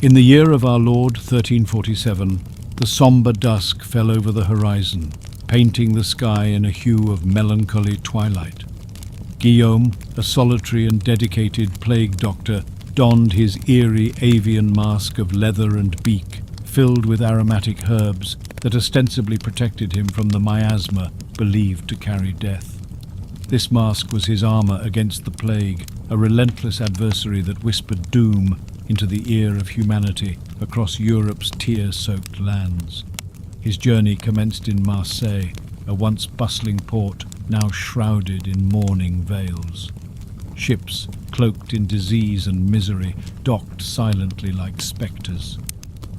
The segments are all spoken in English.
In the year of our Lord 1347, the sombre dusk fell over the horizon, painting the sky in a hue of melancholy twilight. Guillaume, a solitary and dedicated plague doctor, donned his eerie avian mask of leather and beak, filled with aromatic herbs that ostensibly protected him from the miasma believed to carry death. This mask was his armor against the plague, a relentless adversary that whispered doom into the ear of humanity across Europe's tear-soaked lands. His journey commenced in Marseille, a once bustling port now shrouded in mourning veils. Ships, cloaked in disease and misery, docked silently like spectres.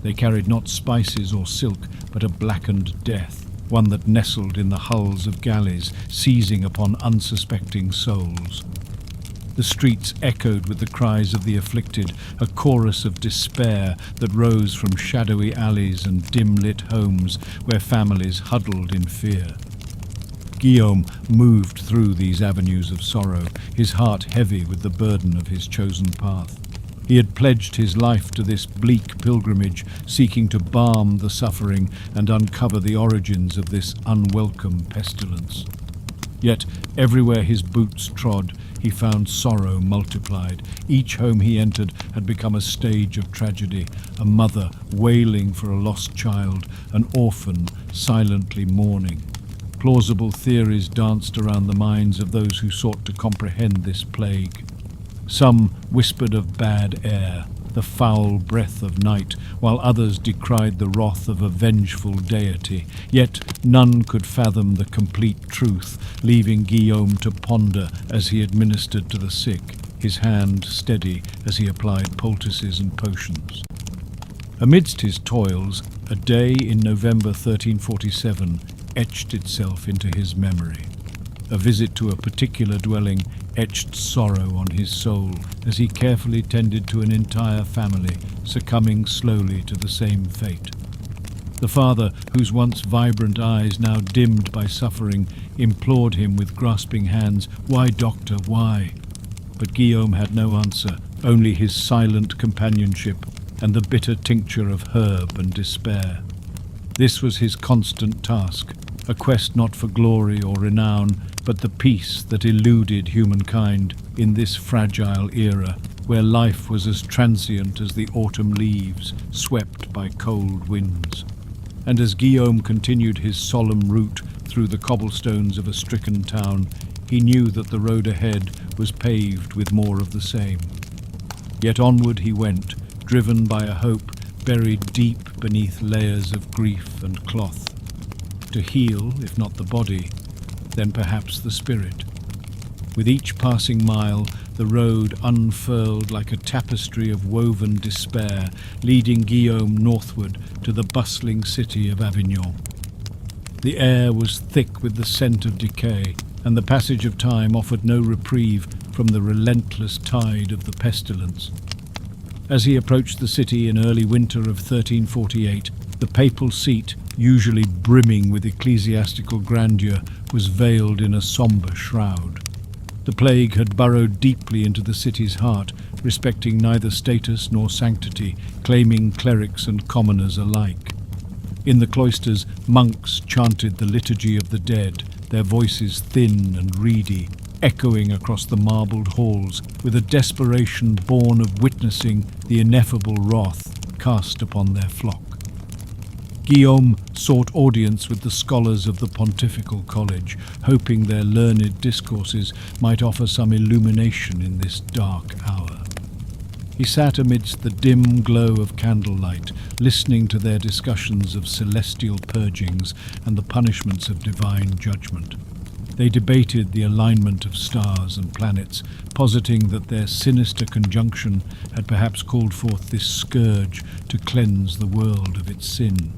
They carried not spices or silk, but a blackened death, one that nestled in the hulls of galleys, seizing upon unsuspecting souls. The streets echoed with the cries of the afflicted, a chorus of despair that rose from shadowy alleys and dim-lit homes where families huddled in fear. Guillaume moved through these avenues of sorrow, his heart heavy with the burden of his chosen path. He had pledged his life to this bleak pilgrimage, seeking to balm the suffering and uncover the origins of this unwelcome pestilence. Yet everywhere his boots trod, he found sorrow multiplied. Each home he entered had become a stage of tragedy, a mother wailing for a lost child, an orphan silently mourning. Plausible theories danced around the minds of those who sought to comprehend this plague. Some whispered of bad air, the foul breath of night, while others decried the wrath of a vengeful deity. Yet none could fathom the complete truth, leaving Guillaume to ponder as he administered to the sick, his hand steady as he applied poultices and potions. Amidst his toils, a day in November 1347 etched itself into his memory. A visit to a particular dwelling etched sorrow on his soul as he carefully tended to an entire family, succumbing slowly to the same fate. The father, whose once vibrant eyes now dimmed by suffering, implored him with grasping hands, "Why, doctor, why?" But Guillaume had no answer, only his silent companionship and the bitter tincture of herb and despair. This was his constant task, a quest not for glory or renown, but the peace that eluded humankind in this fragile era, where life was as transient as the autumn leaves swept by cold winds. And as Guillaume continued his solemn route through the cobblestones of a stricken town, he knew that the road ahead was paved with more of the same. Yet onward he went, driven by a hope buried deep beneath layers of grief and cloth. To heal, if not the body, then perhaps the spirit. With each passing mile, the road unfurled like a tapestry of woven despair, leading Guillaume northward to the bustling city of Avignon. The air was thick with the scent of decay, and the passage of time offered no reprieve from the relentless tide of the pestilence. As he approached the city in early winter of 1348, the papal seat, usually brimming with ecclesiastical grandeur, was veiled in a sombre shroud. The plague had burrowed deeply into the city's heart, respecting neither status nor sanctity, claiming clerics and commoners alike. In the cloisters, monks chanted the liturgy of the dead, their voices thin and reedy, echoing across the marbled halls with a desperation born of witnessing the ineffable wrath cast upon their flock. Guillaume sought audience with the scholars of the Pontifical College, hoping their learned discourses might offer some illumination in this dark hour. He sat amidst the dim glow of candlelight, listening to their discussions of celestial purgings and the punishments of divine judgment. They debated the alignment of stars and planets, positing that their sinister conjunction had perhaps called forth this scourge to cleanse the world of its sin.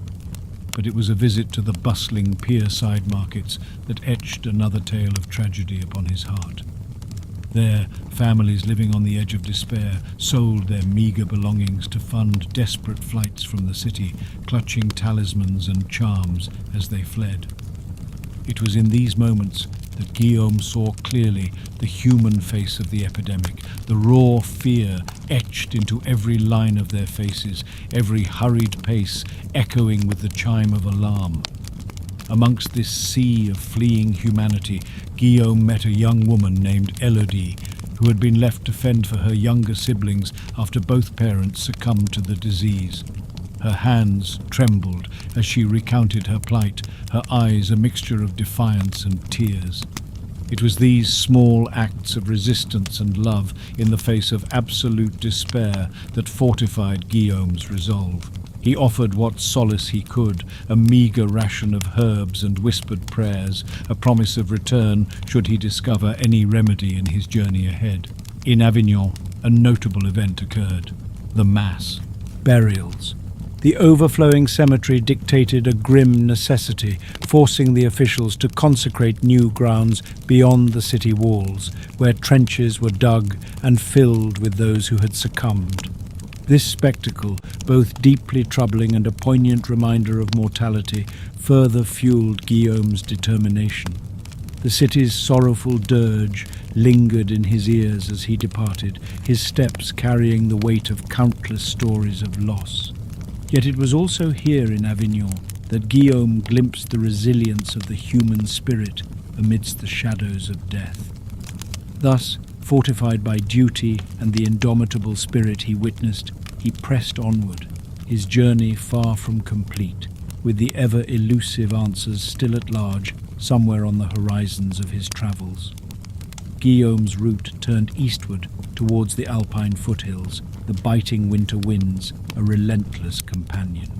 But it was a visit to the bustling pier-side markets that etched another tale of tragedy upon his heart. There, families living on the edge of despair sold their meagre belongings to fund desperate flights from the city, clutching talismans and charms as they fled. It was in these moments that Guillaume saw clearly the human face of the epidemic, the raw fear etched into every line of their faces, every hurried pace echoing with the chime of alarm. Amongst this sea of fleeing humanity, Guillaume met a young woman named Elodie, who had been left to fend for her younger siblings after both parents succumbed to the disease. Her hands trembled as she recounted her plight, her eyes a mixture of defiance and tears. It was these small acts of resistance and love in the face of absolute despair that fortified Guillaume's resolve. He offered what solace he could, a meagre ration of herbs and whispered prayers, a promise of return should he discover any remedy in his journey ahead. In Avignon, a notable event occurred: the Mass. Burials. The overflowing cemetery dictated a grim necessity, forcing the officials to consecrate new grounds beyond the city walls, where trenches were dug and filled with those who had succumbed. This spectacle, both deeply troubling and a poignant reminder of mortality, further fueled Guillaume's determination. The city's sorrowful dirge lingered in his ears as he departed, his steps carrying the weight of countless stories of loss. Yet it was also here in Avignon that Guillaume glimpsed the resilience of the human spirit amidst the shadows of death. Thus, fortified by duty and the indomitable spirit he witnessed, he pressed onward, his journey far from complete, with the ever-elusive answers still at large somewhere on the horizons of his travels. Guillaume's route turned eastward towards the Alpine foothills, the biting winter winds a relentless companion.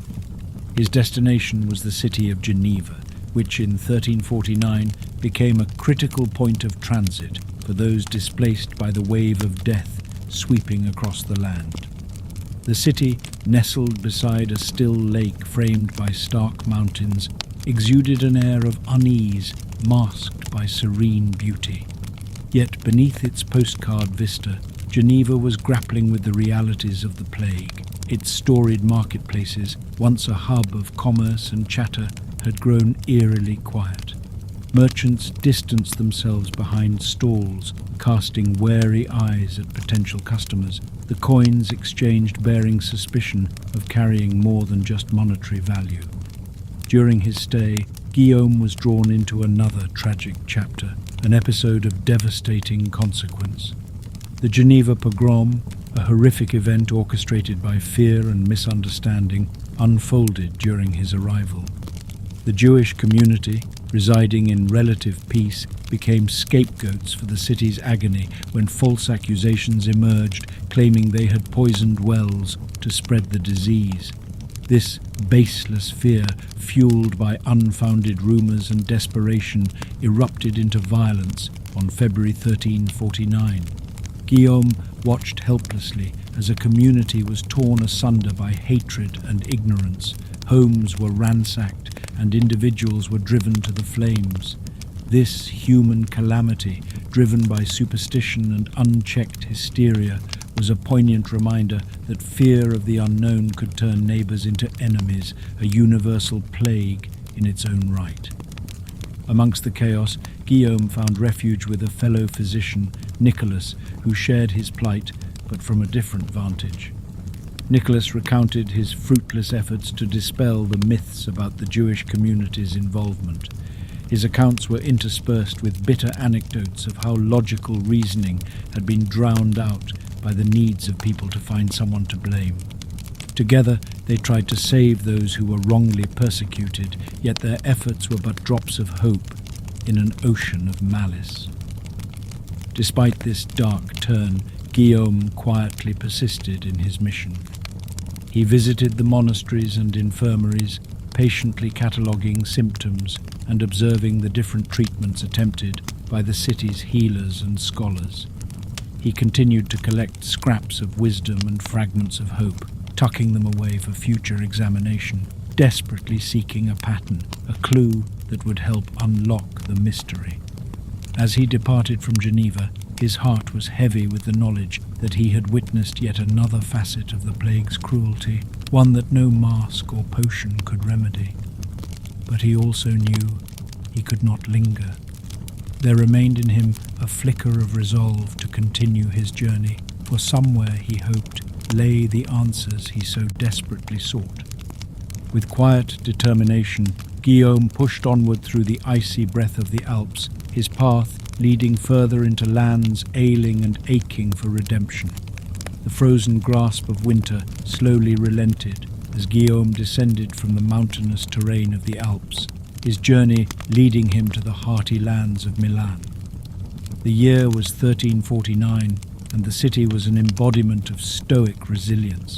His destination was the city of Geneva, which in 1349 became a critical point of transit for those displaced by the wave of death sweeping across the land. The city, nestled beside a still lake framed by stark mountains, exuded an air of unease masked by serene beauty. Yet beneath its postcard vista, Geneva was grappling with the realities of the plague. Its storied marketplaces, once a hub of commerce and chatter, had grown eerily quiet. Merchants distanced themselves behind stalls, casting wary eyes at potential customers, the coins exchanged bearing suspicion of carrying more than just monetary value. During his stay, Guillaume was drawn into another tragic chapter, an episode of devastating consequence. The Geneva pogrom, a horrific event orchestrated by fear and misunderstanding, unfolded during his arrival. The Jewish community, residing in relative peace, became scapegoats for the city's agony when false accusations emerged claiming they had poisoned wells to spread the disease. This baseless fear, fueled by unfounded rumors and desperation, erupted into violence on February 1349. Guillaume watched helplessly as a community was torn asunder by hatred and ignorance. Homes were ransacked and individuals were driven to the flames. This human calamity, driven by superstition and unchecked hysteria, was a poignant reminder that fear of the unknown could turn neighbors into enemies, a universal plague in its own right. Amongst the chaos, Guillaume found refuge with a fellow physician, Nicholas, who shared his plight, but from a different vantage. Nicholas recounted his fruitless efforts to dispel the myths about the Jewish community's involvement. His accounts were interspersed with bitter anecdotes of how logical reasoning had been drowned out by the needs of people to find someone to blame. Together, they tried to save those who were wrongly persecuted, yet their efforts were but drops of hope in an ocean of malice. Despite this dark turn, Guillaume quietly persisted in his mission. He visited the monasteries and infirmaries, patiently cataloguing symptoms and observing the different treatments attempted by the city's healers and scholars. He continued to collect scraps of wisdom and fragments of hope, tucking them away for future examination, desperately seeking a pattern, a clue that would help unlock the mystery. As he departed from Geneva, his heart was heavy with the knowledge that he had witnessed yet another facet of the plague's cruelty, one that no mask or potion could remedy. But he also knew he could not linger. there remained in him a flicker of resolve to continue his journey, for somewhere, he hoped, lay the answers he so desperately sought. With quiet determination, Guillaume pushed onward through the icy breath of the Alps, his path leading further into lands ailing and aching for redemption. The frozen grasp of winter slowly relented as Guillaume descended from the mountainous terrain of the Alps, his journey leading him to the hearty lands of Milan. The year was 1349, and the city was an embodiment of stoic resilience.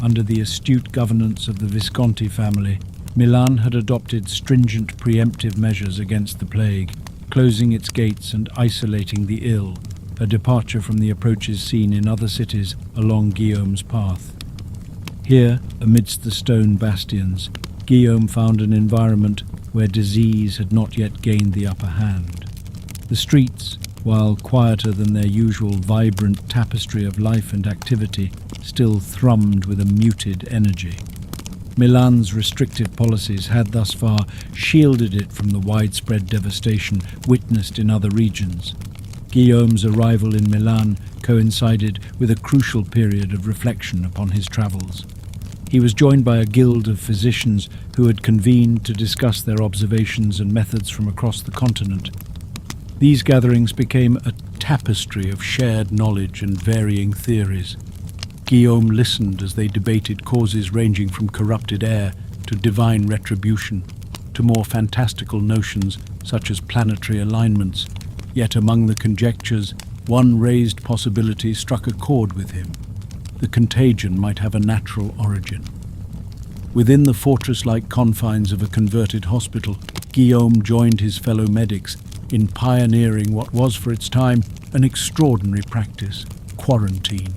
Under the astute governance of the Visconti family, Milan had adopted stringent preemptive measures against the plague, closing its gates and isolating the ill, a departure from the approaches seen in other cities along Guillaume's path. Here, amidst the stone bastions, Guillaume found an environment where disease had not yet gained the upper hand. The streets, while quieter than their usual vibrant tapestry of life and activity, still thrummed with a muted energy. Milan's restrictive policies had thus far shielded it from the widespread devastation witnessed in other regions. Guillaume's arrival in Milan coincided with a crucial period of reflection upon his travels. He was joined by a guild of physicians who had convened to discuss their observations and methods from across the continent. These gatherings became a tapestry of shared knowledge and varying theories. Guillaume listened as they debated causes ranging from corrupted air to divine retribution, to more fantastical notions such as planetary alignments. Yet among the conjectures, one raised possibility struck a chord with him. The contagion might have a natural origin. Within the fortress-like confines of a converted hospital, Guillaume joined his fellow medics in pioneering what was for its time an extraordinary practice, quarantine.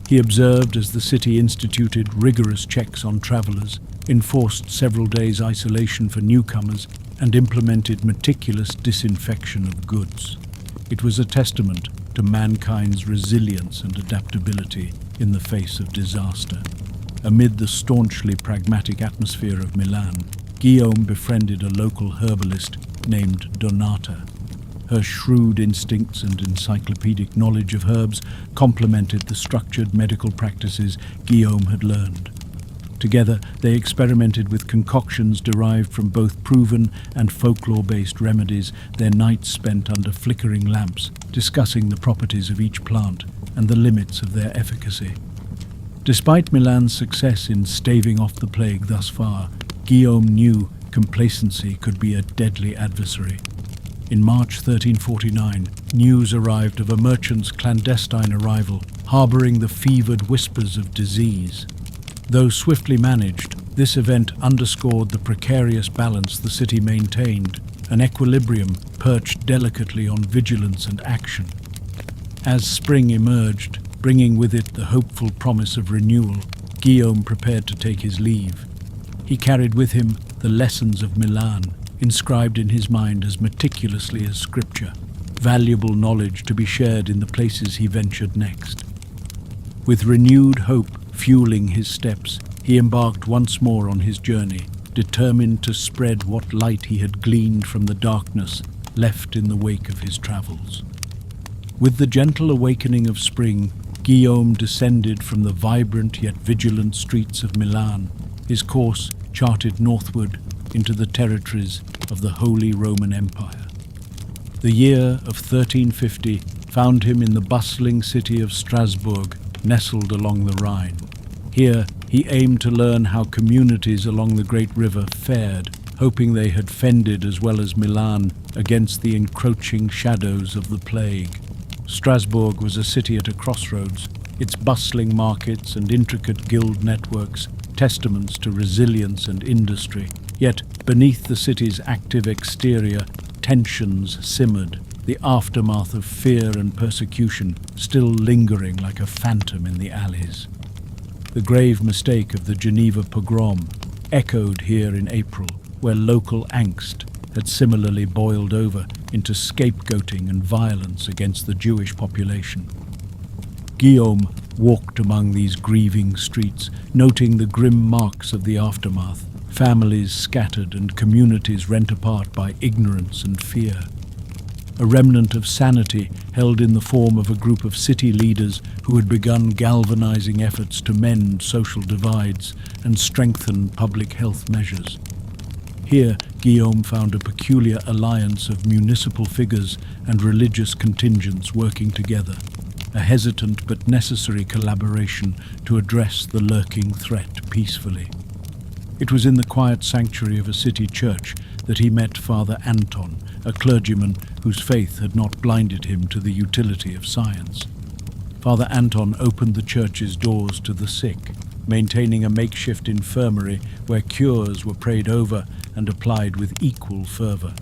He observed as the city instituted rigorous checks on travellers, enforced several days' isolation for newcomers, and implemented meticulous disinfection of goods. It was a testament to mankind's resilience and adaptability in the face of disaster. Amid the staunchly pragmatic atmosphere of Milan, Guillaume befriended a local herbalist named Donata. Her shrewd instincts and encyclopedic knowledge of herbs complemented the structured medical practices Guillaume had learned. Together, they experimented with concoctions derived from both proven and folklore-based remedies, their nights spent under flickering lamps, discussing the properties of each plant and the limits of their efficacy. Despite Milan's success in staving off the plague thus far, Guillaume knew complacency could be a deadly adversary. In March 1349, news arrived of a merchant's clandestine arrival, harbouring the fevered whispers of disease. Though swiftly managed, this event underscored the precarious balance the city maintained, an equilibrium perched delicately on vigilance and action. As spring emerged, bringing with it the hopeful promise of renewal, Guillaume prepared to take his leave. He carried with him the lessons of Milan, inscribed in his mind as meticulously as scripture, valuable knowledge to be shared in the places he ventured next. With renewed hope fueling his steps, he embarked once more on his journey, determined to spread what light he had gleaned from the darkness left in the wake of his travels. With the gentle awakening of spring, Guillaume descended from the vibrant yet vigilant streets of Milan, his course charted northward into the territories of the Holy Roman Empire. The year of 1350 found him in the bustling city of Strasburg, nestled along the Rhine. Here, he aimed to learn how communities along the great river fared, hoping they had fended as well as Milan against the encroaching shadows of the plague. Strasbourg was a city at a crossroads, its bustling markets and intricate guild networks testaments to resilience and industry. Yet, beneath the city's active exterior, tensions simmered, the aftermath of fear and persecution still lingering like a phantom in the alleys. The grave mistake of the Geneva pogrom echoed here in April, where local angst had similarly boiled over into scapegoating and violence against the Jewish population. Guillaume walked among these grieving streets, noting the grim marks of the aftermath, families scattered and communities rent apart by ignorance and fear. a remnant of sanity held in the form of a group of city leaders who had begun galvanizing efforts to mend social divides and strengthen public health measures. Here, Guillaume found a peculiar alliance of municipal figures and religious contingents working together, a hesitant but necessary collaboration to address the lurking threat peacefully. It was in the quiet sanctuary of a city church that he met Father Anton, a clergyman whose faith had not blinded him to the utility of science. Father Anton opened the church's doors to the sick, maintaining a makeshift infirmary where cures were prayed over and applied with equal fervor.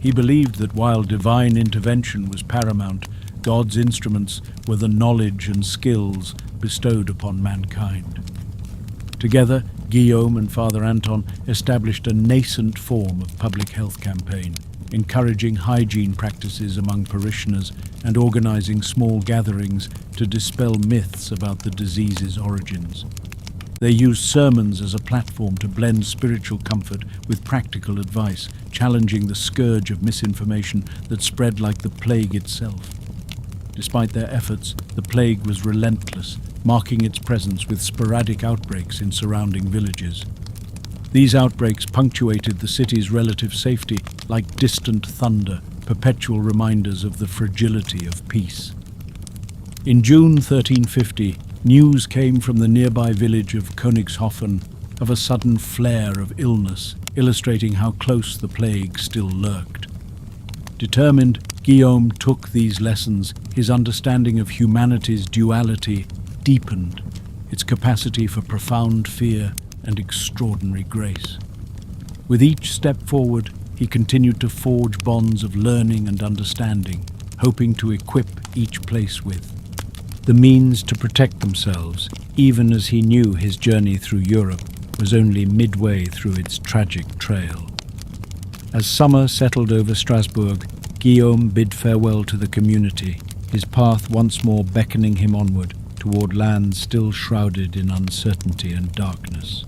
He believed that while divine intervention was paramount, God's instruments were the knowledge and skills bestowed upon mankind. Together, Guillaume and Father Anton established a nascent form of public health campaign, encouraging hygiene practices among parishioners and organizing small gatherings to dispel myths about the disease's origins. They used sermons as a platform to blend spiritual comfort with practical advice, challenging the scourge of misinformation that spread like the plague itself. Despite their efforts, the plague was relentless, marking its presence with sporadic outbreaks in surrounding villages. These outbreaks punctuated the city's relative safety like distant thunder, perpetual reminders of the fragility of peace. In June 1350, news came from the nearby village of Königshofen of a sudden flare of illness, illustrating how close the plague still lurked. Determined, Guillaume took these lessons. His understanding of humanity's duality deepened, its capacity for profound fear and extraordinary grace. With each step forward, he continued to forge bonds of learning and understanding, hoping to equip each place with the means to protect themselves, even as he knew his journey through Europe was only midway through its tragic trail. As summer settled over Strasburg, Guillaume bid farewell to the community, his path once more beckoning him onward toward lands still shrouded in uncertainty and darkness.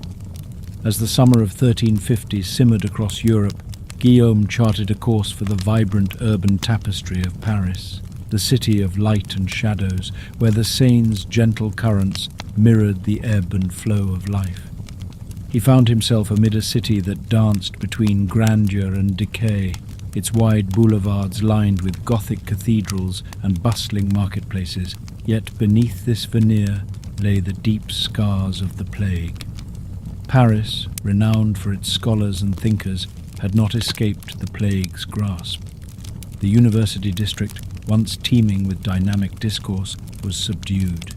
As the summer of 1350 simmered across Europe, Guillaume charted a course for the vibrant urban tapestry of Paris, the city of light and shadows, where the Seine's gentle currents mirrored the ebb and flow of life. He found himself amid a city that danced between grandeur and decay, its wide boulevards lined with Gothic cathedrals and bustling marketplaces, yet beneath this veneer lay the deep scars of the plague. Paris, renowned for its scholars and thinkers, had not escaped the plague's grasp. The university district, once teeming with dynamic discourse, was subdued.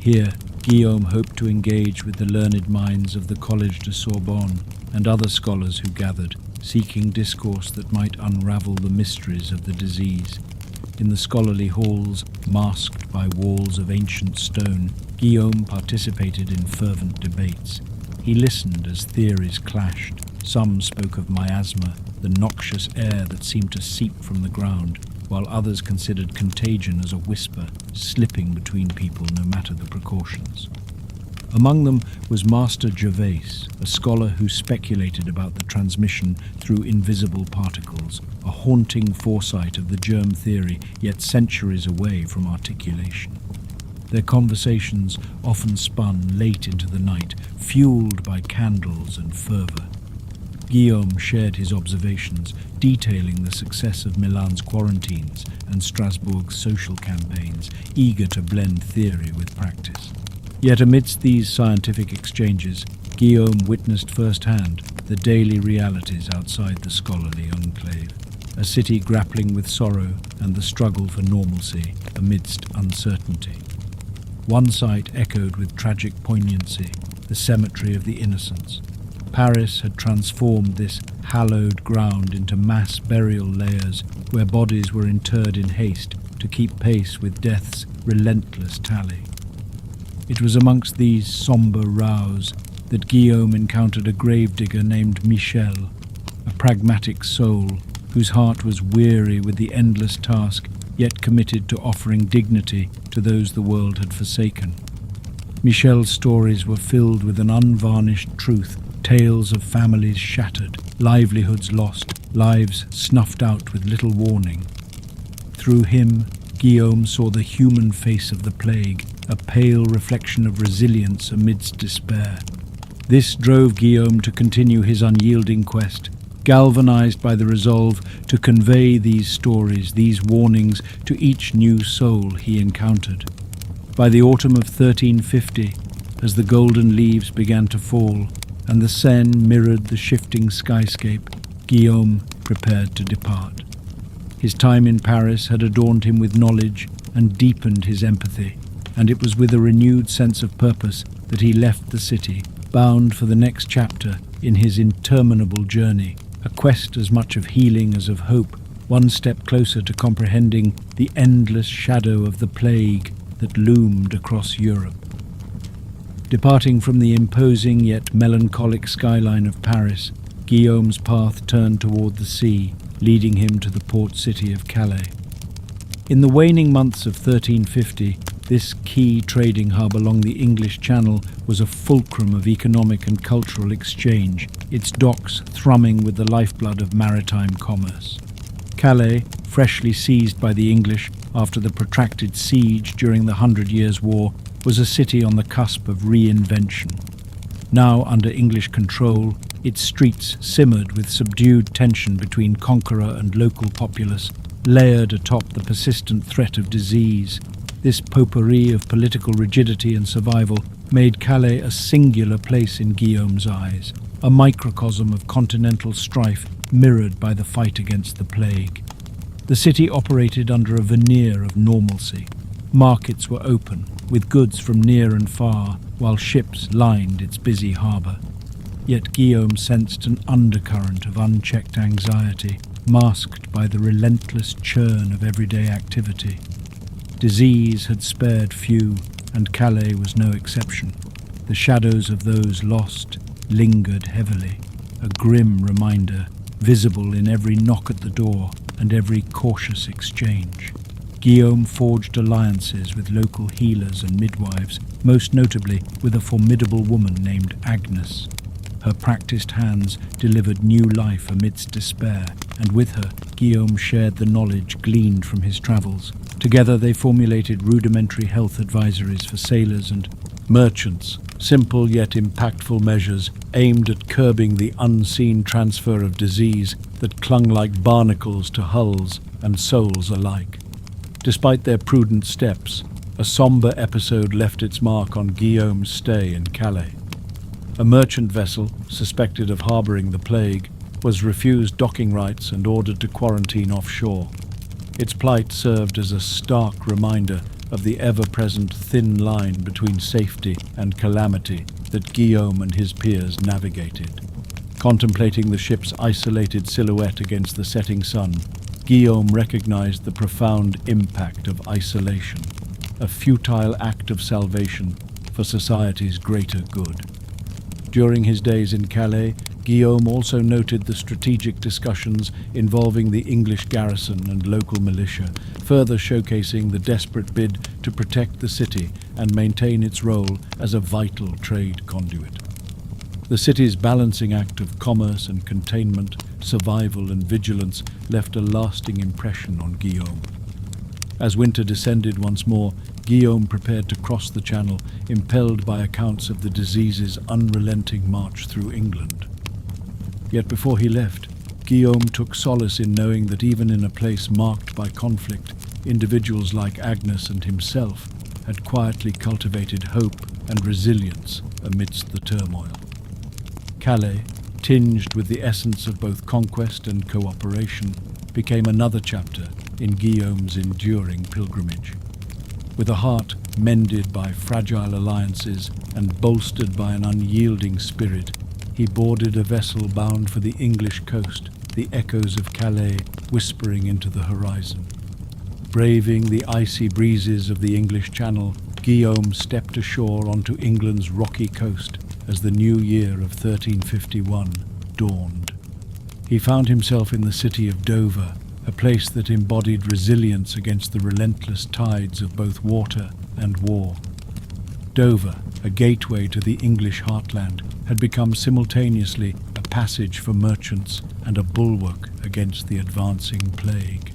Here, Guillaume hoped to engage with the learned minds of the Collège de Sorbonne and other scholars who gathered, seeking discourse that might unravel the mysteries of the disease. In the scholarly halls, masked by walls of ancient stone, Guillaume participated in fervent debates. He listened as theories clashed. Some spoke of miasma, the noxious air that seemed to seep from the ground, while others considered contagion as a whisper, slipping between people no matter the precautions. Among them was Master Gervais, a scholar who speculated about the transmission through invisible particles, a haunting foresight of the germ theory, yet centuries away from articulation. Their conversations often spun late into the night, fueled by candles and fervour. Guillaume shared his observations, detailing the success of Milan's quarantines and Strasbourg's social campaigns, eager to blend theory with practice. Yet amidst these scientific exchanges, Guillaume witnessed firsthand the daily realities outside the scholarly enclave, a city grappling with sorrow and the struggle for normalcy amidst uncertainty. One sight echoed with tragic poignancy, the cemetery of the innocents. Paris had transformed this hallowed ground into mass burial layers where bodies were interred in haste to keep pace with death's relentless tally. It was amongst these sombre rows that Guillaume encountered a gravedigger named Michel, a pragmatic soul whose heart was weary with the endless task, yet committed to offering dignity to those the world had forsaken. Michel's stories were filled with an unvarnished truth, tales of families shattered, livelihoods lost, lives snuffed out with little warning. Through him, Guillaume saw the human face of the plague, a pale reflection of resilience amidst despair. This drove Guillaume to continue his unyielding quest, galvanized by the resolve to convey these stories, these warnings, to each new soul he encountered. By the autumn of 1350, as the golden leaves began to fall and the Seine mirrored the shifting skyscape, Guillaume prepared to depart. His time in Paris had adorned him with knowledge and deepened his empathy, and it was with a renewed sense of purpose that he left the city, bound for the next chapter in his interminable journey, a quest as much of healing as of hope, one step closer to comprehending the endless shadow of the plague that loomed across Europe. Departing from the imposing yet melancholic skyline of Paris, Guillaume's path turned toward the sea, leading him to the port city of Calais. In the waning months of 1350, this key trading hub along the English Channel was a fulcrum of economic and cultural exchange, its docks thrumming with the lifeblood of maritime commerce. Calais, freshly seized by the English after the protracted siege during the 100 Years' War, was a city on the cusp of reinvention. Now under English control, its streets simmered with subdued tension between conqueror and local populace, layered atop the persistent threat of disease. This potpourri of political rigidity and survival made Calais a singular place in Guillaume's eyes, a microcosm of continental strife mirrored by the fight against the plague. The city operated under a veneer of normalcy. Markets were open, with goods from near and far, while ships lined its busy harbour. Yet Guillaume sensed an undercurrent of unchecked anxiety, masked by the relentless churn of everyday activity. Disease had spared few, and Calais was no exception. The shadows of those lost lingered heavily, a grim reminder, visible in every knock at the door and every cautious exchange. Guillaume forged alliances with local healers and midwives, most notably with a formidable woman named Agnes. Her practiced hands delivered new life amidst despair, and with her, Guillaume shared the knowledge gleaned from his travels. Together they formulated rudimentary health advisories for sailors and merchants, simple yet impactful measures aimed at curbing the unseen transfer of disease that clung like barnacles to hulls and souls alike. Despite their prudent steps, a somber episode left its mark on Guillaume's stay in Calais. A merchant vessel, suspected of harbouring the plague, was refused docking rights and ordered to quarantine offshore. Its plight served as a stark reminder of the ever-present thin line between safety and calamity that Guillaume and his peers navigated. Contemplating the ship's isolated silhouette against the setting sun, Guillaume recognized the profound impact of isolation, a futile act of salvation for society's greater good. During his days in Calais, Guillaume also noted the strategic discussions involving the English garrison and local militia, further showcasing the desperate bid to protect the city and maintain its role as a vital trade conduit. The city's balancing act of commerce and containment, survival and vigilance left a lasting impression on Guillaume. As winter descended once more, Guillaume prepared to cross the Channel, impelled by accounts of the disease's unrelenting march through England. Yet before he left, Guillaume took solace in knowing that even in a place marked by conflict, individuals like Agnes and himself had quietly cultivated hope and resilience amidst the turmoil. Calais, tinged with the essence of both conquest and cooperation, became another chapter in Guillaume's enduring pilgrimage. With a heart mended by fragile alliances and bolstered by an unyielding spirit, he boarded a vessel bound for the English coast, the echoes of Calais whispering into the horizon. Braving the icy breezes of the English Channel, Guillaume stepped ashore onto England's rocky coast as the new year of 1351 dawned. He found himself in the city of Dover, a place that embodied resilience against the relentless tides of both water and war. Dover, a gateway to the English heartland, had become simultaneously a passage for merchants and a bulwark against the advancing plague.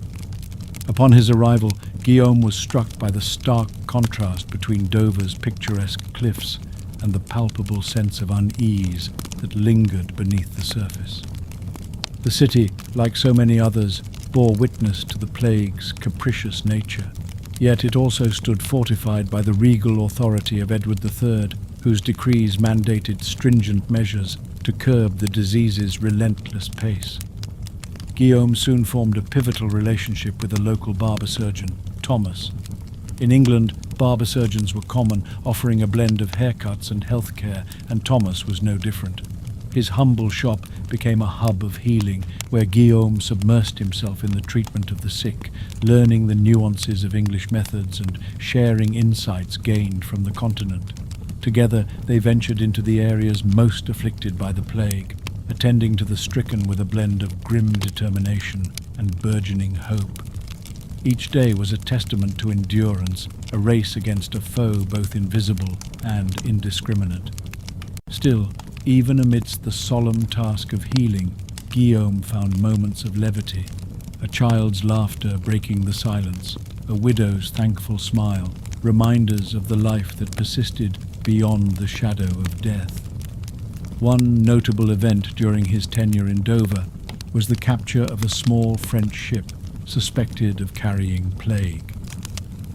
Upon his arrival, Guillaume was struck by the stark contrast between Dover's picturesque cliffs and the palpable sense of unease that lingered beneath the surface. The city, like so many others, bore witness to the plague's capricious nature, yet it also stood fortified by the regal authority of Edward III, whose decrees mandated stringent measures to curb the disease's relentless pace. Guillaume soon formed a pivotal relationship with a local barber surgeon, Thomas. In England, barber surgeons were common, offering a blend of haircuts and healthcare, and Thomas was no different. His humble shop became a hub of healing, where Guillaume submersed himself in the treatment of the sick, learning the nuances of English methods and sharing insights gained from the continent. Together, they ventured into the areas most afflicted by the plague, attending to the stricken with a blend of grim determination and burgeoning hope. Each day was a testament to endurance, a race against a foe both invisible and indiscriminate. Still, even amidst the solemn task of healing, Guillaume found moments of levity, a child's laughter breaking the silence, a widow's thankful smile, reminders of the life that persisted beyond the shadow of death. One notable event during his tenure in Dover was the capture of a small French ship suspected of carrying plague.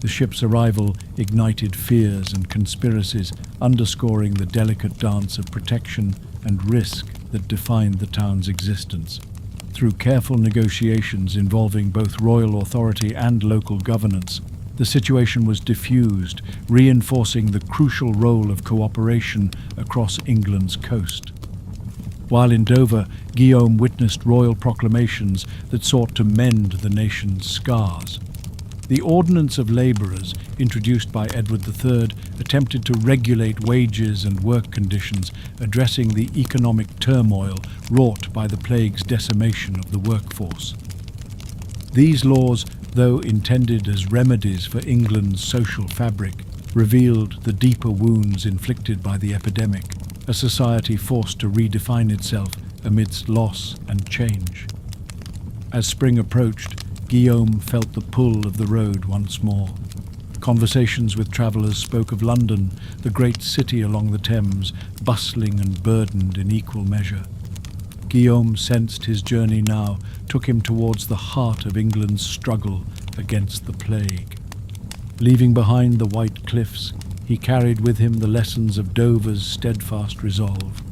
The ship's arrival ignited fears and conspiracies, underscoring the delicate dance of protection and risk that defined the town's existence. Through careful negotiations involving both royal authority and local governance, the situation was diffused, reinforcing the crucial role of cooperation across England's coast. While in Dover, Guillaume witnessed royal proclamations that sought to mend the nation's scars. The Ordinance of Labourers, introduced by Edward III, attempted to regulate wages and work conditions, addressing the economic turmoil wrought by the plague's decimation of the workforce. These laws, though intended as remedies for England's social fabric, revealed the deeper wounds inflicted by the epidemic, a society forced to redefine itself amidst loss and change. As spring approached, Guillaume felt the pull of the road once more. Conversations with travellers spoke of London, the great city along the Thames, bustling and burdened in equal measure. Guillaume sensed his journey now took him towards the heart of England's struggle against the plague. Leaving behind the white cliffs, he carried with him the lessons of Dover's steadfast resolve.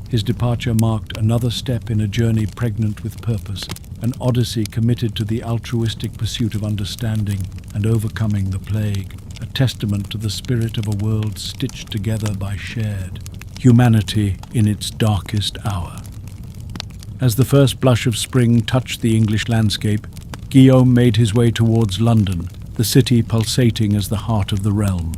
His departure marked another step in a journey pregnant with purpose, an odyssey committed to the altruistic pursuit of understanding and overcoming the plague, a testament to the spirit of a world stitched together by shared humanity in its darkest hour. As the first blush of spring touched the English landscape, Guillaume made his way towards London, the city pulsating as the heart of the realm.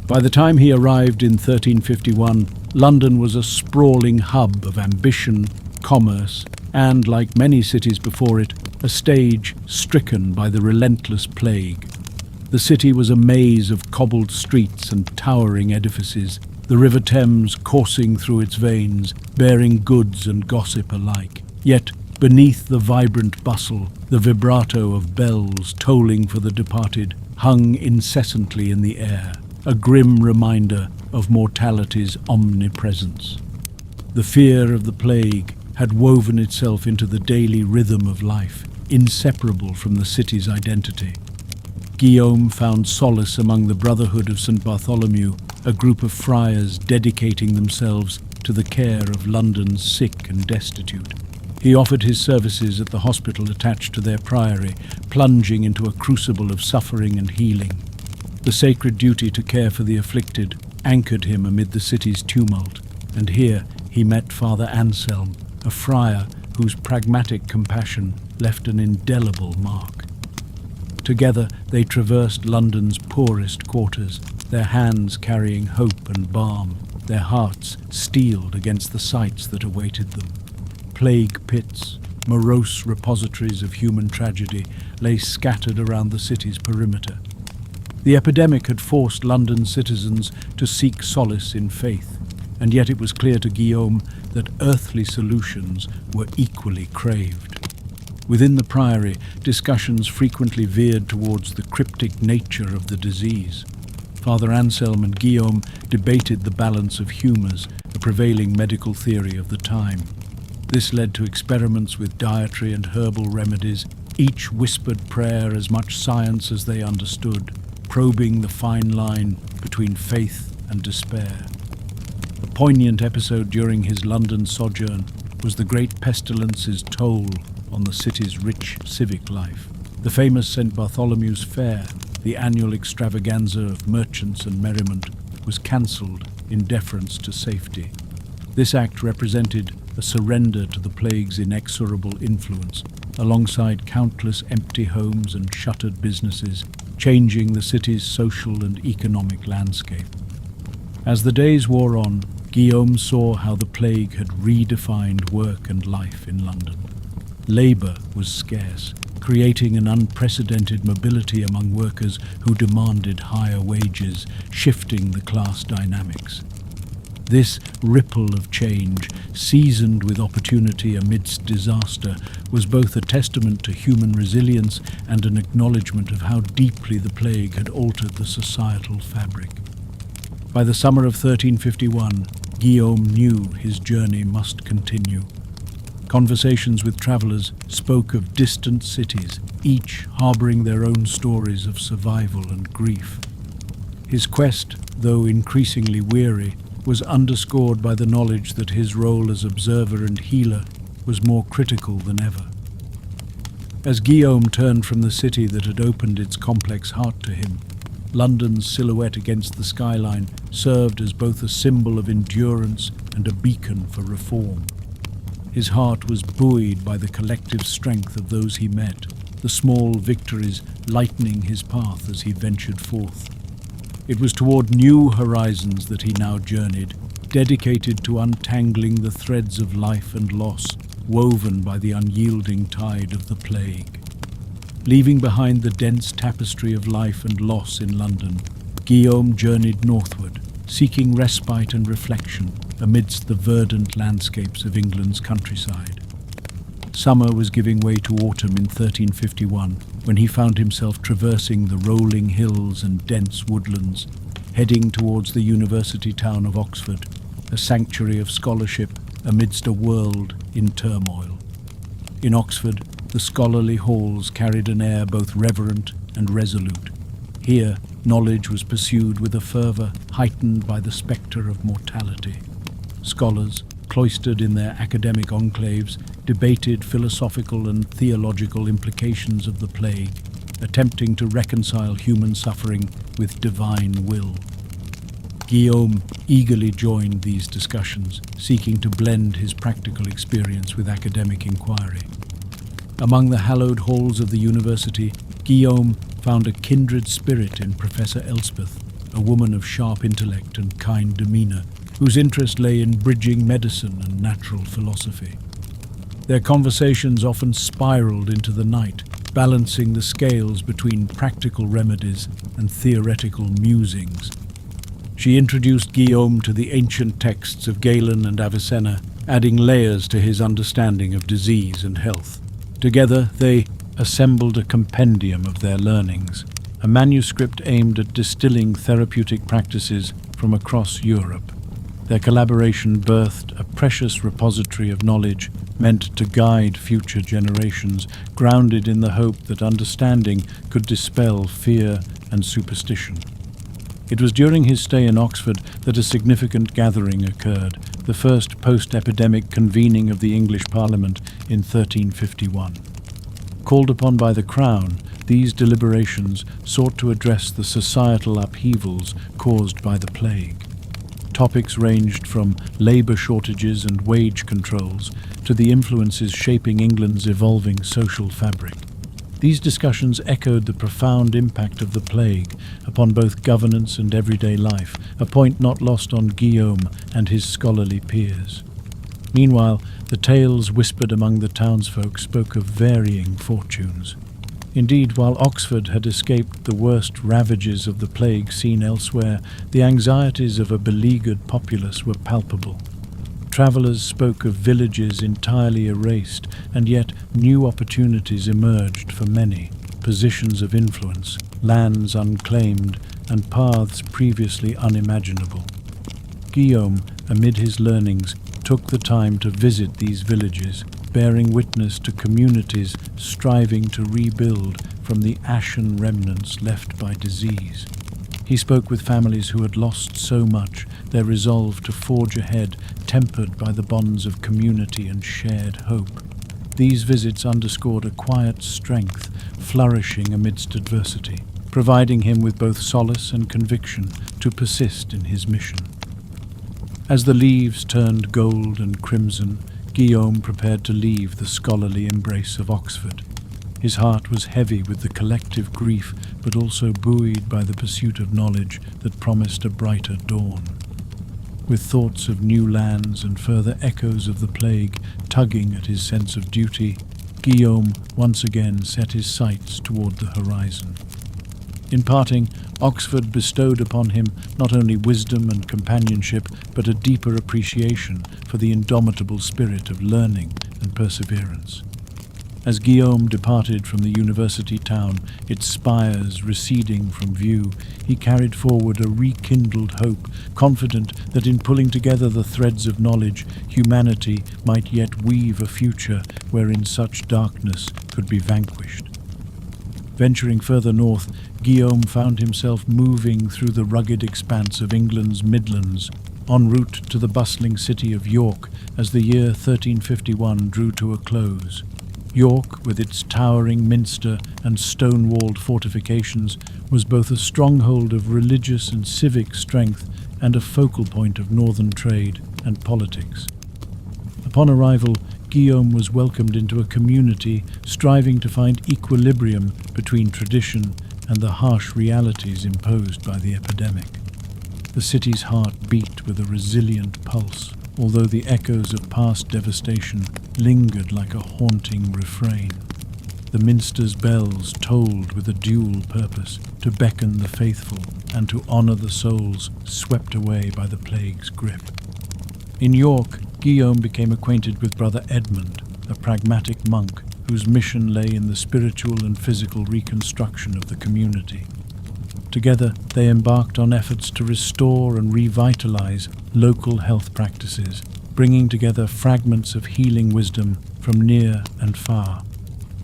By the time he arrived in 1351, London was a sprawling hub of ambition, commerce, and, like many cities before it, a stage stricken by the relentless plague. The city was a maze of cobbled streets and towering edifices, the River Thames coursing through its veins, bearing goods and gossip alike. Yet, beneath the vibrant bustle, the vibrato of bells tolling for the departed hung incessantly in the air, a grim reminder of mortality's omnipresence. The fear of the plague had woven itself into the daily rhythm of life, inseparable from the city's identity. Guillaume found solace among the Brotherhood of St. Bartholomew, a group of friars dedicating themselves to the care of London's sick and destitute. He offered his services at the hospital attached to their priory, plunging into a crucible of suffering and healing. The sacred duty to care for the afflicted anchored him amid the city's tumult, and here he met Father Anselm, a friar whose pragmatic compassion left an indelible mark. Together they traversed London's poorest quarters, their hands carrying hope and balm, their hearts steeled against the sights that awaited them. Plague pits, morose repositories of human tragedy, lay scattered around the city's perimeter. The epidemic had forced London citizens to seek solace in faith, and yet it was clear to Guillaume that earthly solutions were equally craved. Within the priory, discussions frequently veered towards the cryptic nature of the disease. Father Anselm and Guillaume debated the balance of humours, a prevailing medical theory of the time. This led to experiments with dietary and herbal remedies, each whispered prayer as much science as they understood, probing the fine line between faith and despair. A poignant episode during his London sojourn was the great pestilence's toll on the city's rich civic life. The famous St. Bartholomew's Fair, the annual extravaganza of merchants and merriment, was cancelled in deference to safety. This act represented a surrender to the plague's inexorable influence, alongside countless empty homes and shuttered businesses, changing the city's social and economic landscape. As the days wore on, Guillaume saw how the plague had redefined work and life in London. Labour was scarce, creating an unprecedented mobility among workers who demanded higher wages, shifting the class dynamics. This ripple of change, seasoned with opportunity amidst disaster, was both a testament to human resilience and an acknowledgement of how deeply the plague had altered the societal fabric. By the summer of 1351, Guillaume knew his journey must continue. Conversations with travellers spoke of distant cities, each harbouring their own stories of survival and grief. His quest, though increasingly weary, was underscored by the knowledge that his role as observer and healer was more critical than ever. As Guillaume turned from the city that had opened its complex heart to him, London's silhouette against the skyline served as both a symbol of endurance and a beacon for reform. His heart was buoyed by the collective strength of those he met, the small victories lightening his path as he ventured forth. It was toward new horizons that he now journeyed, dedicated to untangling the threads of life and loss woven by the unyielding tide of the plague. Leaving behind the dense tapestry of life and loss in London, Guillaume journeyed northward, seeking respite and reflection amidst the verdant landscapes of England's countryside. Summer was giving way to autumn in 1351, when he found himself traversing the rolling hills and dense woodlands, heading towards the university town of Oxford, a sanctuary of scholarship amidst a world in turmoil. In Oxford, the scholarly halls carried an air both reverent and resolute. Here, knowledge was pursued with a fervour heightened by the spectre of mortality. Scholars, cloistered in their academic enclaves, debated philosophical and theological implications of the plague, attempting to reconcile human suffering with divine will. Guillaume eagerly joined these discussions, seeking to blend his practical experience with academic inquiry. Among the hallowed halls of the university, Guillaume found a kindred spirit in Professor Elspeth, a woman of sharp intellect and kind demeanour, whose interest lay in bridging medicine and natural philosophy. Their conversations often spiraled into the night, balancing the scales between practical remedies and theoretical musings. She introduced Guillaume to the ancient texts of Galen and Avicenna, adding layers to his understanding of disease and health. Together, they assembled a compendium of their learnings, a manuscript aimed at distilling therapeutic practices from across Europe. Their collaboration birthed a precious repository of knowledge meant to guide future generations, grounded in the hope that understanding could dispel fear and superstition. It was during his stay in Oxford that a significant gathering occurred, the first post-epidemic convening of the English Parliament in 1351. Called upon by the Crown, these deliberations sought to address the societal upheavals caused by the plague. Topics ranged from labour shortages and wage controls to the influences shaping England's evolving social fabric. These discussions echoed the profound impact of the plague upon both governance and everyday life, a point not lost on Guillaume and his scholarly peers. Meanwhile, the tales whispered among the townsfolk spoke of varying fortunes. Indeed, while Oxford had escaped the worst ravages of the plague seen elsewhere, the anxieties of a beleaguered populace were palpable. Travellers spoke of villages entirely erased, and yet new opportunities emerged for many, positions of influence, lands unclaimed, and paths previously unimaginable. Guillaume, amid his learnings, took the time to visit these villages, bearing witness to communities striving to rebuild from the ashen remnants left by disease. He spoke with families who had lost so much, their resolve to forge ahead tempered by the bonds of community and shared hope. These visits underscored a quiet strength, flourishing amidst adversity, providing him with both solace and conviction to persist in his mission. As the leaves turned gold and crimson, Guillaume prepared to leave the scholarly embrace of Oxford. His heart was heavy with the collective grief, but also buoyed by the pursuit of knowledge that promised a brighter dawn. With thoughts of new lands and further echoes of the plague tugging at his sense of duty, Guillaume once again set his sights toward the horizon. In parting, Oxford bestowed upon him not only wisdom and companionship, but a deeper appreciation for the indomitable spirit of learning and perseverance. As Guillaume departed from the university town, its spires receding from view, he carried forward a rekindled hope, confident that in pulling together the threads of knowledge, humanity might yet weave a future wherein such darkness could be vanquished. Venturing further north, Guillaume found himself moving through the rugged expanse of England's Midlands, en route to the bustling city of York as the year 1351 drew to a close. York, with its towering minster and stone-walled fortifications, was both a stronghold of religious and civic strength and a focal point of northern trade and politics. Upon arrival, Guillaume was welcomed into a community striving to find equilibrium between tradition and the harsh realities imposed by the epidemic. The city's heart beat with a resilient pulse, although the echoes of past devastation lingered like a haunting refrain. The minster's bells tolled with a dual purpose, to beckon the faithful and to honour the souls swept away by the plague's grip. In York, Guillaume became acquainted with Brother Edmund, a pragmatic monk whose mission lay in the spiritual and physical reconstruction of the community. Together, they embarked on efforts to restore and revitalize local health practices, bringing together fragments of healing wisdom from near and far.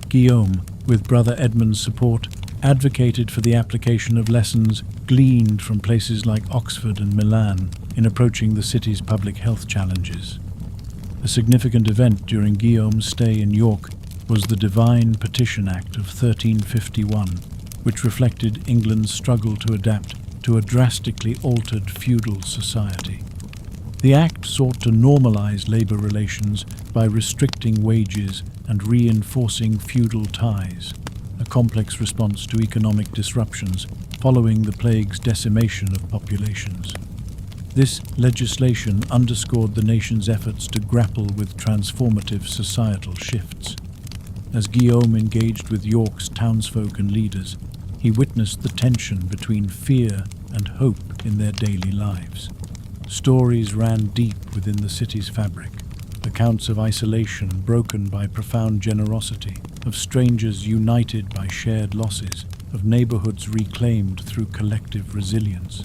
Guillaume, with Brother Edmund's support, advocated for the application of lessons gleaned from places like Oxford and Milan in approaching the city's public health challenges. A significant event during Guillaume's stay in York was the Divine Petition Act of 1351, which reflected England's struggle to adapt to a drastically altered feudal society. The Act sought to normalize labor relations by restricting wages and reinforcing feudal ties, a complex response to economic disruptions following the plague's decimation of populations. This legislation underscored the nation's efforts to grapple with transformative societal shifts. As Guillaume engaged with York's townsfolk and leaders, he witnessed the tension between fear and hope in their daily lives. Stories ran deep within the city's fabric, accounts of isolation broken by profound generosity, of strangers united by shared losses, of neighborhoods reclaimed through collective resilience.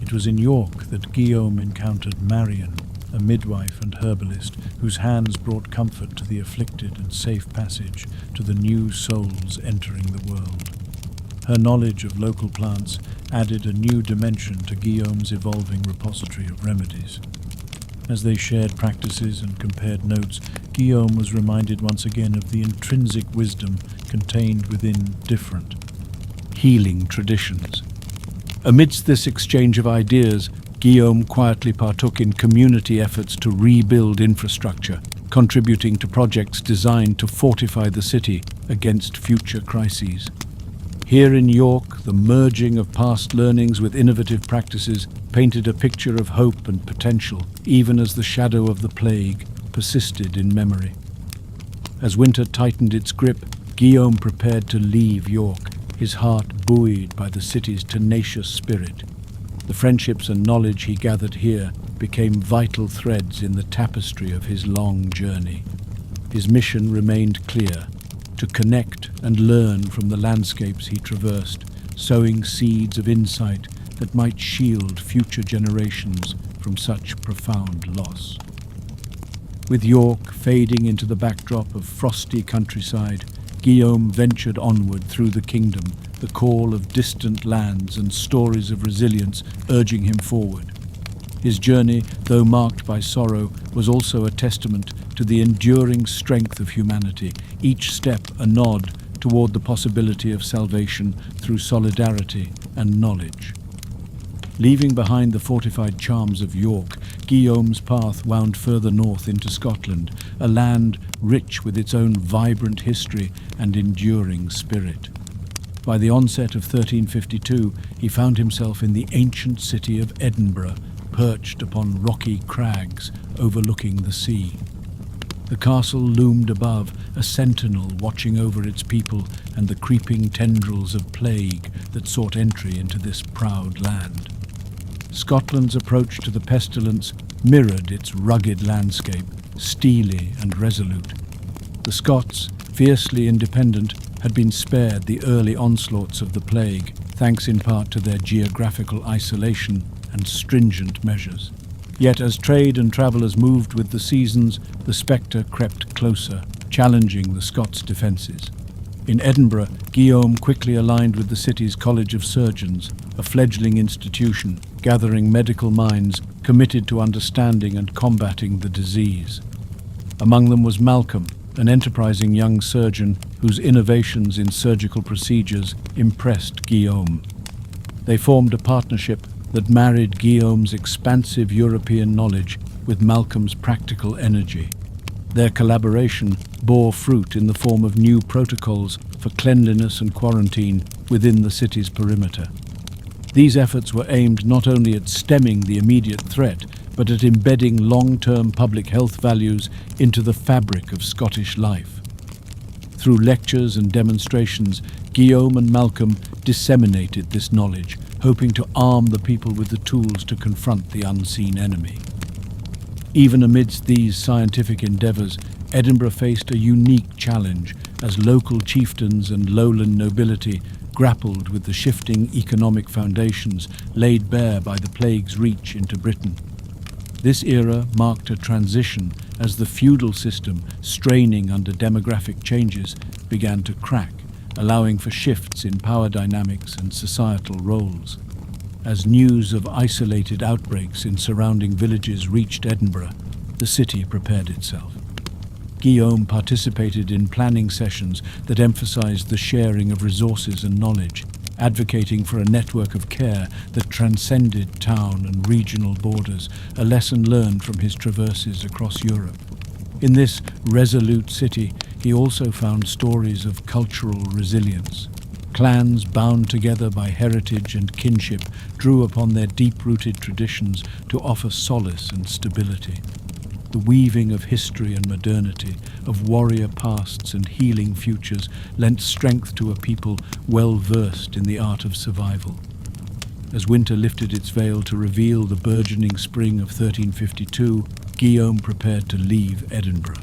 It was in York that Guillaume encountered Marion, a midwife and herbalist whose hands brought comfort to the afflicted and safe passage to the new souls entering the world. Her knowledge of local plants added a new dimension to Guillaume's evolving repository of remedies. As they shared practices and compared notes, Guillaume was reminded once again of the intrinsic wisdom contained within different healing traditions. Amidst this exchange of ideas, Guillaume quietly partook in community efforts to rebuild infrastructure, contributing to projects designed to fortify the city against future crises. Here in York, the merging of past learnings with innovative practices painted a picture of hope and potential, even as the shadow of the plague persisted in memory. As winter tightened its grip, Guillaume prepared to leave York, his heart buoyed by the city's tenacious spirit. The friendships and knowledge he gathered here became vital threads in the tapestry of his long journey. His mission remained clear: to connect and learn from the landscapes he traversed, sowing seeds of insight that might shield future generations from such profound loss. With York fading into the backdrop of frosty countryside, Guillaume ventured onward through the kingdom, the call of distant lands and stories of resilience urging him forward. His journey, though marked by sorrow, was also a testament to the enduring strength of humanity, each step a nod toward the possibility of salvation through solidarity and knowledge. Leaving behind the fortified charms of York, Guillaume's path wound further north into Scotland, a land rich with its own vibrant history and enduring spirit. By the onset of 1352, he found himself in the ancient city of Edinburgh, perched upon rocky crags overlooking the sea. The castle loomed above, a sentinel watching over its people and the creeping tendrils of plague that sought entry into this proud land. Scotland's approach to the pestilence mirrored its rugged landscape, steely and resolute. The Scots, fiercely independent, had been spared the early onslaughts of the plague, thanks in part to their geographical isolation and stringent measures. Yet as trade and travellers moved with the seasons, the spectre crept closer, challenging the Scots' defences. In Edinburgh, Guillaume quickly aligned with the city's College of Surgeons, a fledgling institution gathering medical minds committed to understanding and combating the disease. Among them was Malcolm, an enterprising young surgeon whose innovations in surgical procedures impressed Guillaume. They formed a partnership that married Guillaume's expansive European knowledge with Malcolm's practical energy. Their collaboration bore fruit in the form of new protocols for cleanliness and quarantine within the city's perimeter. These efforts were aimed not only at stemming the immediate threat, but at embedding long-term public health values into the fabric of Scottish life. Through lectures and demonstrations, Guillaume and Malcolm disseminated this knowledge, hoping to arm the people with the tools to confront the unseen enemy. Even amidst these scientific endeavours, Edinburgh faced a unique challenge as local chieftains and lowland nobility grappled with the shifting economic foundations laid bare by the plague's reach into Britain. This era marked a transition as the feudal system, straining under demographic changes, began to crack, allowing for shifts in power dynamics and societal roles. As news of isolated outbreaks in surrounding villages reached Edinburgh, the city prepared itself. Guillaume participated in planning sessions that emphasized the sharing of resources and knowledge, advocating for a network of care that transcended town and regional borders, a lesson learned from his traverses across Europe. In this resolute city, he also found stories of cultural resilience. Clans bound together by heritage and kinship drew upon their deep-rooted traditions to offer solace and stability. The weaving of history and modernity, of warrior pasts and healing futures, lent strength to a people well versed in the art of survival. As winter lifted its veil to reveal the burgeoning spring of 1352, Guillaume prepared to leave Edinburgh.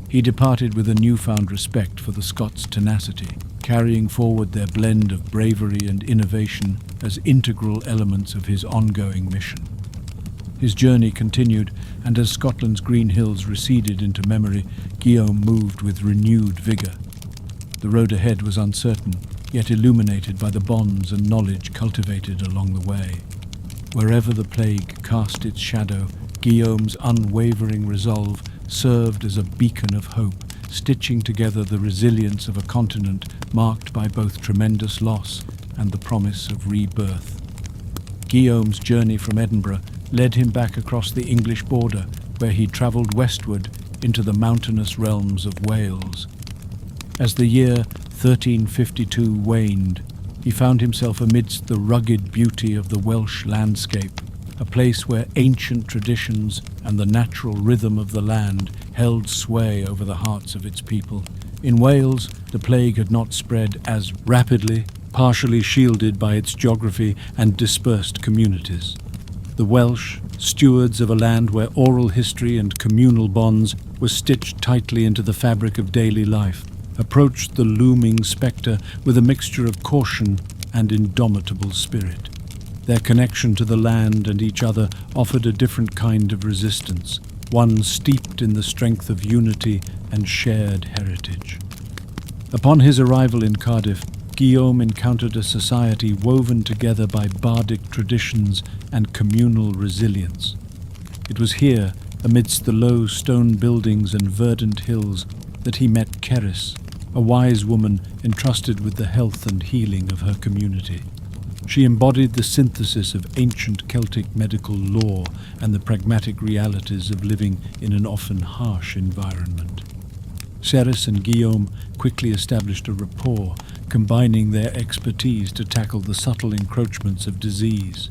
He departed with a newfound respect for the Scots' tenacity, carrying forward their blend of bravery and innovation as integral elements of his ongoing mission. His journey continued, and as Scotland's green hills receded into memory, Guillaume moved with renewed vigour. The road ahead was uncertain, yet illuminated by the bonds and knowledge cultivated along the way. Wherever the plague cast its shadow, Guillaume's unwavering resolve served as a beacon of hope, stitching together the resilience of a continent marked by both tremendous loss and the promise of rebirth. Guillaume's journey from Edinburgh led him back across the English border, where he travelled westward into the mountainous realms of Wales. As the year 1352 waned, he found himself amidst the rugged beauty of the Welsh landscape, a place where ancient traditions and the natural rhythm of the land held sway over the hearts of its people. In Wales, the plague had not spread as rapidly, partially shielded by its geography and dispersed communities. The Welsh, stewards of a land where oral history and communal bonds were stitched tightly into the fabric of daily life, approached the looming spectre with a mixture of caution and indomitable spirit. Their connection to the land and each other offered a different kind of resistance, one steeped in the strength of unity and shared heritage. Upon his arrival in Cardiff, Guillaume encountered a society woven together by bardic traditions and communal resilience. It was here, amidst the low stone buildings and verdant hills, that he met Cerys, a wise woman entrusted with the health and healing of her community. She embodied the synthesis of ancient Celtic medical lore and the pragmatic realities of living in an often harsh environment. Cerys and Guillaume quickly established a rapport, combining their expertise to tackle the subtle encroachments of disease.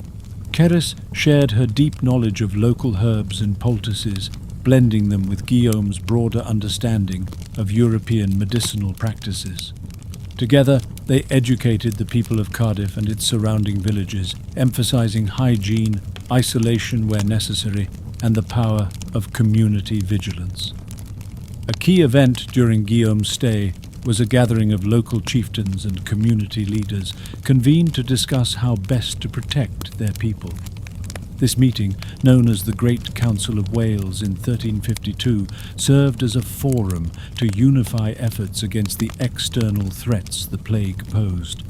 Cerys shared her deep knowledge of local herbs and poultices, blending them with Guillaume's broader understanding of European medicinal practices. Together, they educated the people of Cardiff and its surrounding villages, emphasizing hygiene, isolation where necessary, and the power of community vigilance. A key event during Guillaume's stay was a gathering of local chieftains and community leaders convened to discuss how best to protect their people. This meeting, known as the Great Council of Wales in 1352, served as a forum to unify efforts against the external threats the plague posed.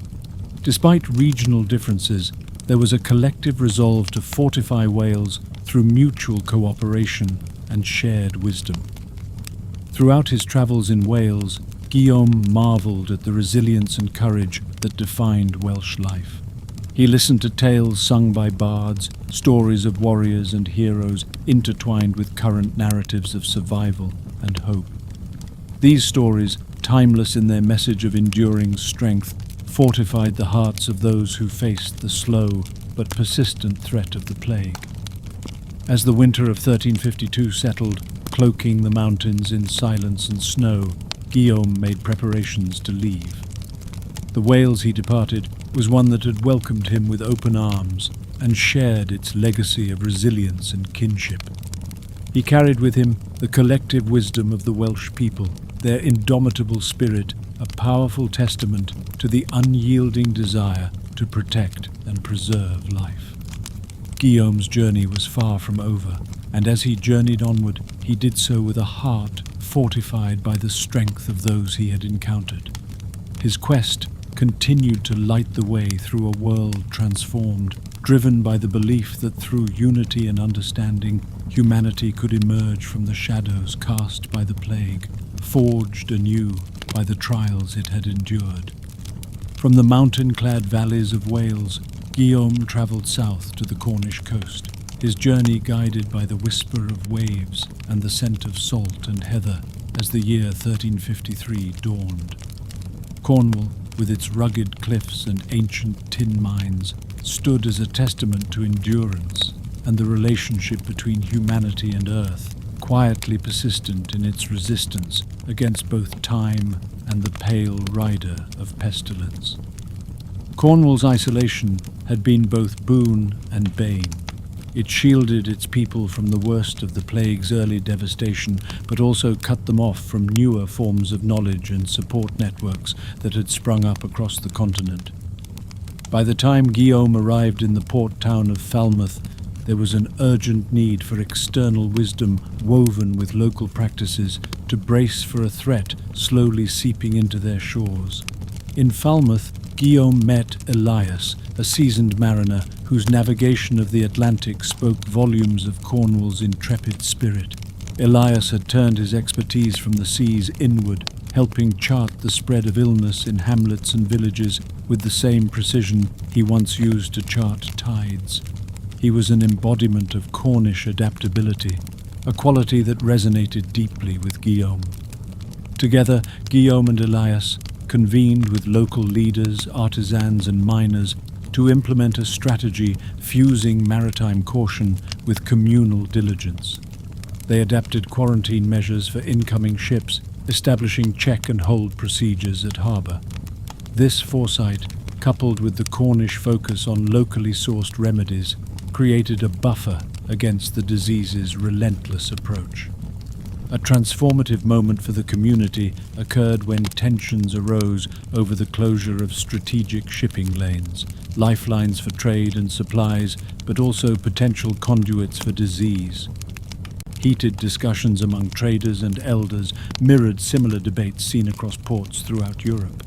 Despite regional differences, there was a collective resolve to fortify Wales through mutual cooperation and shared wisdom. Throughout his travels in Wales, Guillaume marvelled at the resilience and courage that defined Welsh life. He listened to tales sung by bards, stories of warriors and heroes intertwined with current narratives of survival and hope. These stories, timeless in their message of enduring strength, fortified the hearts of those who faced the slow but persistent threat of the plague. As the winter of 1352 settled, cloaking the mountains in silence and snow, Guillaume made preparations to leave. The Wales he departed was one that had welcomed him with open arms and shared its legacy of resilience and kinship. He carried with him the collective wisdom of the Welsh people, their indomitable spirit, a powerful testament to the unyielding desire to protect and preserve life. Guillaume's journey was far from over, and as he journeyed onward, he did so with a heart fortified by the strength of those he had encountered. His quest continued to light the way through a world transformed, driven by the belief that through unity and understanding, humanity could emerge from the shadows cast by the plague, forged anew by the trials it had endured. From the mountain-clad valleys of Wales, Guillaume travelled south to the Cornish coast, his journey guided by the whisper of waves and the scent of salt and heather as the year 1353 dawned. Cornwall, with its rugged cliffs and ancient tin mines, stood as a testament to endurance and the relationship between humanity and earth, quietly persistent in its resistance against both time and the pale rider of pestilence. Cornwall's isolation had been both boon and bane. It shielded its people from the worst of the plague's early devastation, but also cut them off from newer forms of knowledge and support networks that had sprung up across the continent. By the time Guillaume arrived in the port town of Falmouth, there was an urgent need for external wisdom woven with local practices to brace for a threat slowly seeping into their shores. In Falmouth, Guillaume met Elias, a seasoned mariner whose navigation of the Atlantic spoke volumes of Cornwall's intrepid spirit. Elias had turned his expertise from the seas inward, helping chart the spread of illness in hamlets and villages with the same precision he once used to chart tides. He was an embodiment of Cornish adaptability, a quality that resonated deeply with Guillaume. Together, Guillaume and Elias convened with local leaders, artisans and miners to implement a strategy fusing maritime caution with communal diligence. They adapted quarantine measures for incoming ships, establishing check and hold procedures at harbour. This foresight, coupled with the Cornish focus on locally sourced remedies, created a buffer against the disease's relentless approach. A transformative moment for the community occurred when tensions arose over the closure of strategic shipping lanes, lifelines for trade and supplies, but also potential conduits for disease. Heated discussions among traders and elders mirrored similar debates seen across ports throughout Europe.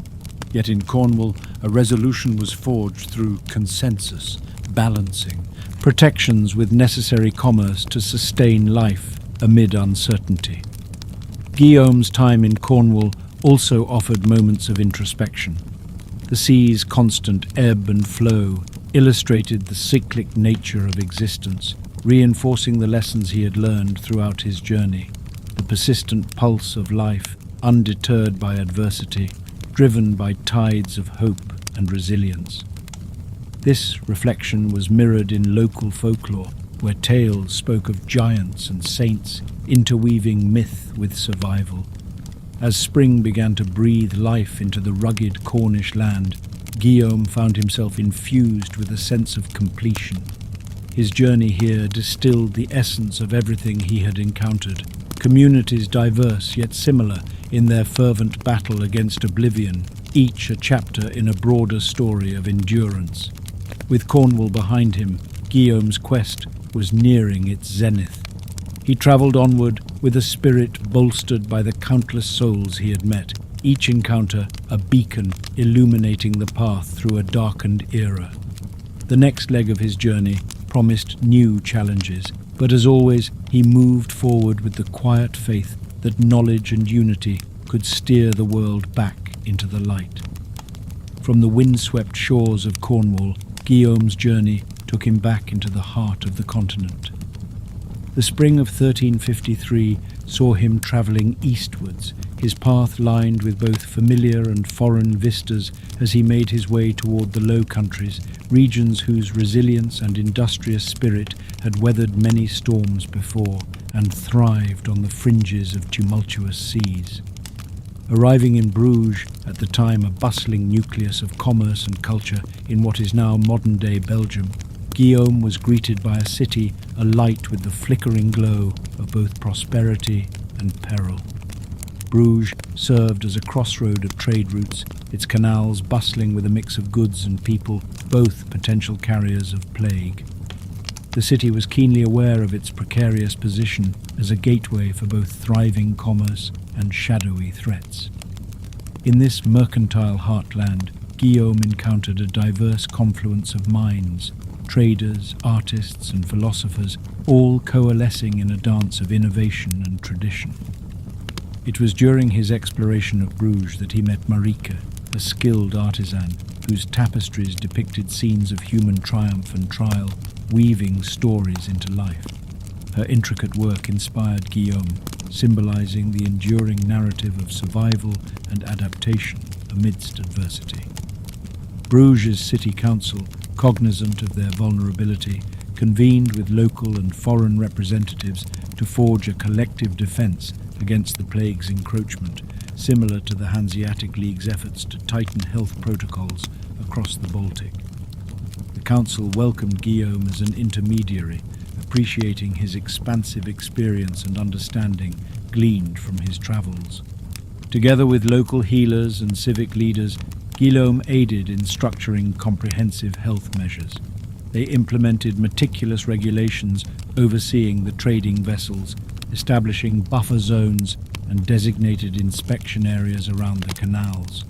Yet in Cornwall, a resolution was forged through consensus, balancing protections with necessary commerce to sustain life amid uncertainty. Guillaume's time in Cornwall also offered moments of introspection. The sea's constant ebb and flow illustrated the cyclic nature of existence, reinforcing the lessons he had learned throughout his journey. The persistent pulse of life, undeterred by adversity, driven by tides of hope and resilience. This reflection was mirrored in local folklore, where tales spoke of giants and saints interweaving myth with survival. As spring began to breathe life into the rugged Cornish land, Guillaume found himself infused with a sense of completion. His journey here distilled the essence of everything he had encountered, communities diverse yet similar in their fervent battle against oblivion, each a chapter in a broader story of endurance. With Cornwall behind him, Guillaume's quest was nearing its zenith. He travelled onward with a spirit bolstered by the countless souls he had met, each encounter a beacon illuminating the path through a darkened era. The next leg of his journey promised new challenges, but as always, he moved forward with the quiet faith that knowledge and unity could steer the world back into the light. From the windswept shores of Cornwall, Guillaume's journey took him back into the heart of the continent. The spring of 1353 saw him travelling eastwards, his path lined with both familiar and foreign vistas as he made his way toward the Low Countries, regions whose resilience and industrious spirit had weathered many storms before and thrived on the fringes of tumultuous seas. Arriving in Bruges, at the time a bustling nucleus of commerce and culture in what is now modern-day Belgium, Guillaume was greeted by a city alight with the flickering glow of both prosperity and peril. Bruges served as a crossroad of trade routes, its canals bustling with a mix of goods and people, both potential carriers of plague. The city was keenly aware of its precarious position as a gateway for both thriving commerce and shadowy threats. In this mercantile heartland, Guillaume encountered a diverse confluence of minds, traders, artists and philosophers, all coalescing in a dance of innovation and tradition. It was during his exploration of Bruges that he met Marieke, a skilled artisan whose tapestries depicted scenes of human triumph and trial, weaving stories into life. Her intricate work inspired Guillaume, symbolizing the enduring narrative of survival and adaptation amidst adversity. Bruges' city council, cognizant of their vulnerability, convened with local and foreign representatives to forge a collective defense against the plague's encroachment, similar to the Hanseatic League's efforts to tighten health protocols across the Baltic. The council welcomed Guillaume as an intermediary, appreciating his expansive experience and understanding gleaned from his travels. Together with local healers and civic leaders, Guillaume aided in structuring comprehensive health measures. They implemented meticulous regulations overseeing the trading vessels, establishing buffer zones and designated inspection areas around the canals.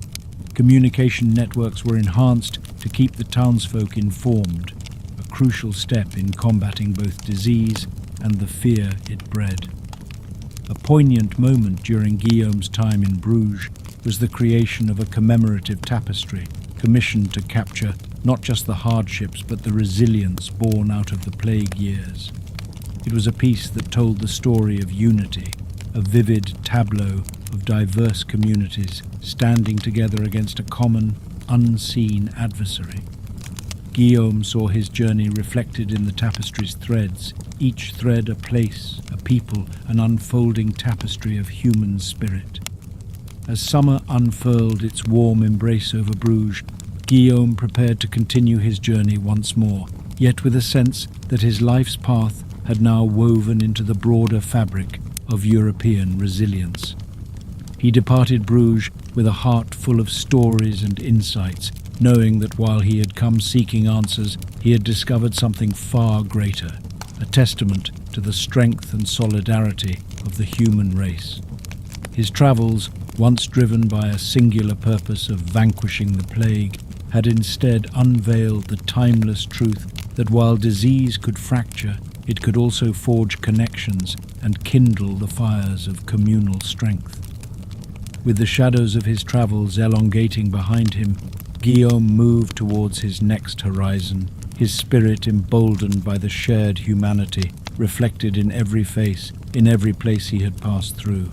Communication networks were enhanced to keep the townsfolk informed, a crucial step in combating both disease and the fear it bred. A poignant moment during Guillaume's time in Bruges was the creation of a commemorative tapestry commissioned to capture not just the hardships but the resilience born out of the plague years. It was a piece that told the story of unity, a vivid tableau of diverse communities standing together against a common, unseen adversary. Guillaume saw his journey reflected in the tapestry's threads, each thread a place, a people, an unfolding tapestry of human spirit. As summer unfurled its warm embrace over Bruges, Guillaume prepared to continue his journey once more, yet with a sense that his life's path had now woven into the broader fabric of European resilience. He departed Bruges with a heart full of stories and insights, knowing that while he had come seeking answers, he had discovered something far greater, a testament to the strength and solidarity of the human race. His travels, once driven by a singular purpose of vanquishing the plague, had instead unveiled the timeless truth that while disease could fracture, it could also forge connections and kindle the fires of communal strength. With the shadows of his travels elongating behind him, Guillaume moved towards his next horizon, his spirit emboldened by the shared humanity reflected in every face, in every place he had passed through.